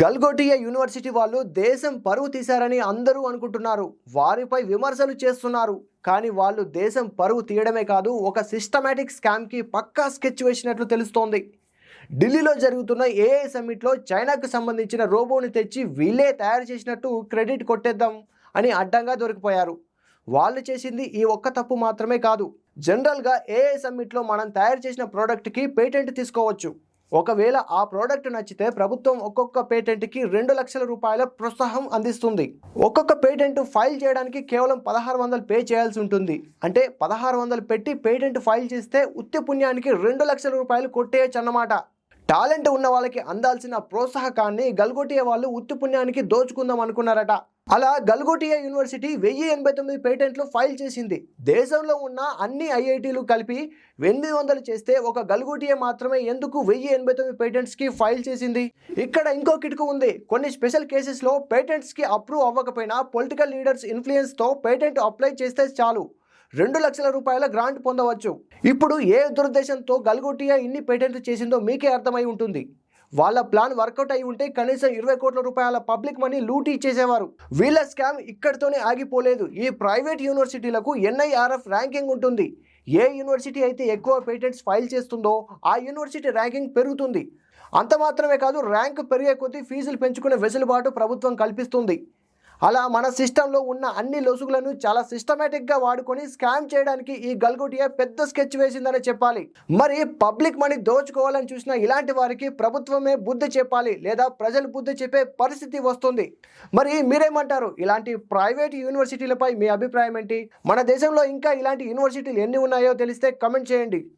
గల్గోటియా university వాళ్ళు దేశం పరువు తీశారని అందరూ అనుకుంటున్నారు. వారిపై విమర్శలు చేస్తున్నారు. కానీ వాళ్ళు దేశం పరువు తీయడమే కాదు, ఒక సిస్టమాటిక్ స్కామ్కి పక్కా స్కెచ్ వేసినట్లు తెలుస్తోంది. ఢిల్లీలో జరుగుతున్న ఏఐ సమ్మిట్లో చైనాకు సంబంధించిన రోబోని తెచ్చి వీళ్ళే తయారు చేసినట్టు క్రెడిట్ కొట్టేద్దాం అని అడ్డంగా దొరికిపోయారు. వాళ్ళు చేసింది ఈ ఒక్క తప్పు మాత్రమే కాదు. జనరల్గా ఏఐ సమ్మిట్లో మనం తయారు చేసిన ప్రోడక్ట్కి పేటెంట్ తీసుకోవచ్చు. ఒకవేళ ఆ ప్రోడక్ట్ నచ్చితే ప్రభుత్వం ఒక్కొక్క పేటెంట్కి 2 లక్షల రూపాయల ప్రోత్సాహం అందిస్తుంది. ఒక్కొక్క పేటెంట్ ఫైల్ చేయడానికి కేవలం 1600 పే చేయాల్సి ఉంటుంది. అంటే 1600 పెట్టి పేటెంట్ ఫైల్ చేస్తే ఉత్తి పుణ్యానికి 2 లక్షల రూపాయలు కొట్టేయచ్చు అన్నమాట. టాలెంట్ ఉన్న వాళ్ళకి అందాల్సిన ప్రోత్సాహకాన్ని గల్గోటియా వాళ్ళు ఉత్తి పుణ్యానికి దోచుకుందాం అనుకున్నారట. అలా గల్గోటియా యూనివర్సిటీ 1089 పేటెంట్లు ఫైల్ చేసింది. దేశంలో ఉన్న అన్ని ఐఐటీలు కలిపి 800 చేస్తే ఒక గల్గోటియా మాత్రమే ఎందుకు 1089 పేటెంట్స్కి ఫైల్ చేసింది? ఇక్కడ ఇంకో కిటుకు ఉంది. కొన్ని స్పెషల్ కేసెస్లో పేటెంట్స్కి అప్రూవ్ అవ్వకపోయినా పొలిటికల్ లీడర్స్ ఇన్ఫ్లుయెన్స్తో పేటెంట్ అప్లై చేస్తే చాలు 2 లక్షల రూపాయల గ్రాంట్ పొందవచ్చు. ఇప్పుడు ఏ దురుద్దేశంతో గల్గోటియా ఇన్ని పేటెంట్లు చేసిందో మీకే అర్థమై ఉంటుంది. వాళ్ళ ప్లాన్ వర్కౌట్ అయి ఉంటే కనీసం 20 కోట్ల రూపాయల పబ్లిక్ మనీ లూటీ ఇచ్చేసేవారు. వీళ్ళ స్కామ్ ఇక్కడితోనే ఆగిపోలేదు. ఈ ప్రైవేట్ యూనివర్సిటీలకు NIRF ర్యాంకింగ్ ఉంటుంది. ఏ యూనివర్సిటీ అయితే ఎక్కువ పేటెంట్స్ ఫైల్ చేస్తుందో ఆ యూనివర్సిటీ ర్యాంకింగ్ పెరుగుతుంది. అంత మాత్రమే కాదు, ర్యాంక్ పెరిగే కొద్దీ ఫీజులు పెంచుకునే వెసులుబాటు ప్రభుత్వం కల్పిస్తుంది. అలా మన సిస్టంలో ఉన్న అన్ని లొసుగులను చాలా సిస్టమేటిక్గా వాడుకొని స్కామ్ చేయడానికి ఈ గల్గోటియా పెద్ద స్కెచ్ వేసిందనే చెప్పాలి. మరి పబ్లిక్ మనీ దోచుకోవాలని చూసిన ఇలాంటి వారికి ప్రభుత్వమే బుద్ధి చెప్పాలి, లేదా ప్రజలు బుద్ధి చెప్పే పరిస్థితి వస్తుంది. మరి మీరేమంటారు? ఇలాంటి ప్రైవేట్ యూనివర్సిటీలపై మీ అభిప్రాయం ఏంటి? మన దేశంలో ఇంకా ఇలాంటి యూనివర్సిటీలు ఎన్ని ఉన్నాయో తెలిస్తే కమెంట్ చేయండి.